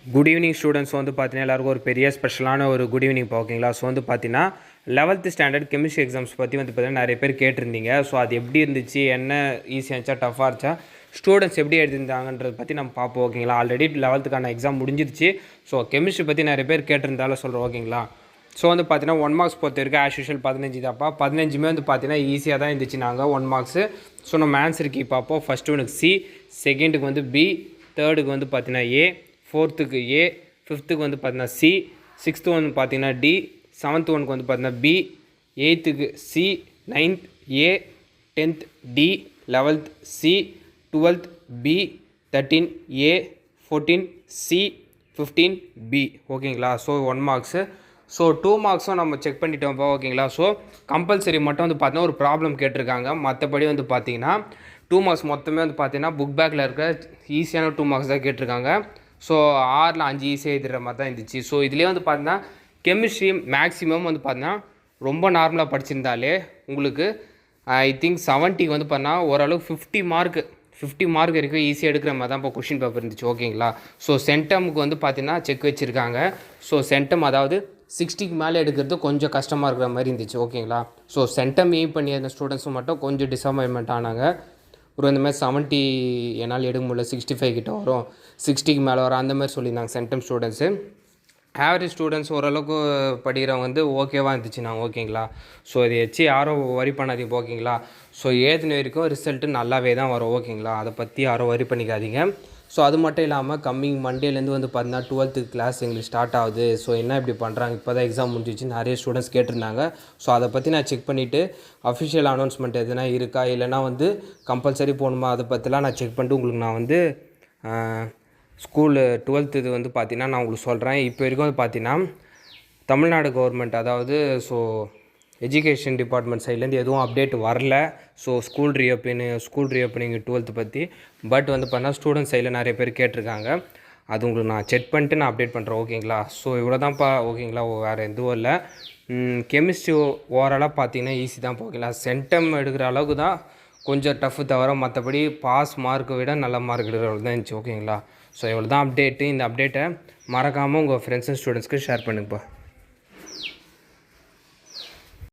Good evening students வந்து பார்த்தீங்கன்னா எல்லாருக்கும் ஒரு பெரிய ஸ்பெஷலான ஒரு குட் ஈவினிங் ஓகேங்களா. ஸோ வந்து பார்த்தீங்கன்னா 11th ஸ்டாண்டர்ட் கெமிஸ்ட்ரி எக்ஸாம்ஸ் பற்றி வந்து பார்த்தீங்கன்னா நிறைய பேர் கேட்டிருந்தீங்க. ஸோ அது எப்படி இருந்துச்சு, என்ன ஈஸியாக இருந்துச்சா டஃபாக இருந்துச்சா, ஸ்டூடெண்ட்ஸ் எப்படி எழுதிருந்தாங்கன்றதை பற்றி நம்ம பார்ப்போம் ஓகேங்களா. ஆல்ரெடி 11th எக்ஸாம் முடிஞ்சிருச்சு. ஸோ கெமிஸ்ட்ரி பற்றி நிறைய பேர் கேட்டிருந்தாலும் சொல்கிறோம் ஓகேங்களா. ஸோ வந்து பார்த்தீங்கன்னா 1 மார்க்ஸ் பொறுத்த வரைக்கும் ஆஸ் யூஷுவல் 15 தான்ப்பா. 15மே வந்து பார்த்தீங்கன்னா ஈஸியாக தான் இருந்துச்சு. நாங்கள் 1 மார்க்ஸு. ஸோ நம்ம ஆன்சர் கீ பார்ப்போம். ஃபஸ்ட்டு ஒனுக்கு சி, செகண்டுக்கு வந்து பி, தேர்டுக்கு வந்து பார்த்தீங்கன்னா ஏ, ஃபோர்த்துக்கு ஏ, ஃபிஃப்த்துக்கு வந்து பார்த்தீங்கன்னா சி, சிக்ஸ்த்து வந்து பார்த்தீங்கன்னா டி, செவன்த் ஒனுக்கு வந்து பார்த்தீங்கன்னா பி, எயித்துக்கு C, 9th A, 10th D, 11th C, 12th B, 13 A, 14 C, 15 B ஓகேங்களா. So 1 marks. ஸோ 2 மார்க்ஸும் நம்ம செக் பண்ணிட்டோம்ப்பா ஓகேங்களா. ஸோ கம்பல்சரி மட்டும் வந்து பார்த்தீங்கன்னா ஒரு ப்ராப்ளம் கேட்டிருக்காங்க. மற்றபடி வந்து பார்த்தீங்கன்னா 2 மார்க்ஸ் மொத்தமே வந்து பார்த்தீங்கன்னா புக் பேக்கில் இருக்க ஈஸியான 2 மார்க்ஸ் தான் கேட்டிருக்காங்க. ஸோ 6ல் 5 ஈஸியாக எழுதுகிற மாதிரி தான் இருந்துச்சு. ஸோ இதுலேயே வந்து பார்த்தீங்கன்னா கெமிஸ்ட்ரி மேக்ஸிமம் வந்து பார்த்தீங்கன்னா ரொம்ப நார்மலாக படிச்சிருந்தாலே உங்களுக்கு ஐ திங்க் 70க்கு வந்து பார்த்தீங்கன்னா ஓரளவு 50 மார்க் வரைக்கும் ஈஸியாக எடுக்கிற மாதிரி தான் இப்போ கொஷின் பேப்பர் இருந்துச்சு ஓகேங்களா. ஸோ சென்டமுக்கு வந்து பார்த்தீங்கன்னா செக் வச்சுருக்காங்க. ஸோ சென்டம் அதாவது 60க்கு மேலே எடுக்கிறது கொஞ்சம் கஷ்டமாக இருக்கிற மாதிரி இருந்துச்சு ஓகேங்களா. ஸோ சென்டம் எய்ம் பண்ணி அந்த ஸ்டூடெண்ட்ஸும் மட்டும் கொஞ்சம் டிசப்பாயின்மெண்ட் ஆனாங்க. ஒரு இந்த மாதிரி 70 என்னால் எடுக்க முடியல, 65 கிட்ட வரும், 60க்கு மேலே வரும் அந்த மாதிரி சொல்லியிருந்தாங்க சென்டம் ஸ்டூடெண்ட்ஸு. ஆவரேஜ் ஸ்டூடெண்ட்ஸ் ஓரளவுக்கு படிக்கிறவங்க வந்து ஓகேவாக இருந்துச்சு நாங்கள் ஓகேங்களா. ஸோ இதை வச்சு யாரும் வரி பண்ணாதீங்க ஓகேங்களா. ஸோ ஏதுன வரைக்கும் ரிசல்ட்டு நல்லாவே தான் வரும் ஓகேங்களா. அதை பற்றி யாரும் வரி பண்ணிக்காதீங்க. ஸோ அது மட்டும் இல்லாமல் கம்மிங் மண்டேலேருந்து வந்து பார்த்தீங்கன்னா 12th கிளாஸ் எங்களுக்கு ஸ்டார்ட் ஆகுது. ஸோ என்ன இப்படி பண்ணுறாங்க, இப்போ தான் எக்ஸாம் முடிஞ்சிச்சு, நிறைய ஸ்டூடெண்ட்ஸ் கேட்டிருந்தாங்க. ஸோ அதை பற்றி நான் செக் பண்ணிவிட்டு அஃபிஷியல் அனௌன்ஸ்மெண்ட் எதுனா இருக்கா, இல்லைனா வந்து கம்பல்சரி போகணுமா, அதை பற்றிலாம் நான் செக் பண்ணிட்டு உங்களுக்கு நான் வந்து ஸ்கூலு 12th இது வந்து பார்த்தீங்கன்னா நான் உங்களுக்கு சொல்கிறேன். இப்போ வரைக்கும் வந்து பார்த்தீங்கன்னா தமிழ்நாடு கவர்மெண்ட் அதாவது ஸோ எஜுகேஷன் டிபார்ட்மெண்ட் சைட்லேருந்து எதுவும் அப்டேட் வரல. ஸோ ஸ்கூல் ரீஓப்பனிங் 12th பற்றி. பட் வந்து பார்த்தீங்கன்னா ஸ்டூடெண்ட் சைடில் நிறைய பேர் கேட்டிருக்காங்க. அது உங்களுக்கு நான் செக் பண்ணிட்டு நான் அப்டேட் பண்ணுறேன் ஓகேங்களா. ஸோ இவ்வளோ தான்ப்பா ஓகேங்களா, வேறு எதுவும் இல்லை. கெமிஸ்ட்ரி ஓவராலாக பார்த்தீங்கன்னா ஈஸி தான் ஓகேங்களா. சென்டம் எடுக்கிற அளவுக்கு தான் கொஞ்சம் டஃப்பு தவிர மற்றபடி பாஸ் மார்க்கை விட நல்ல மார்க் எடுக்கிற அளவுக்கு தான் இருந்துச்சு ஓகேங்களா. ஸோ இவ்வளோ தான் அப்டேட்டு. இந்த அப்டேட்டை மறக்காமல் உங்கள் ஃப்ரெண்ட்ஸ் அண்ட் ஸ்டூடெண்ட்ஸ்க்கு ஷேர் பண்ணுங்கப்பா.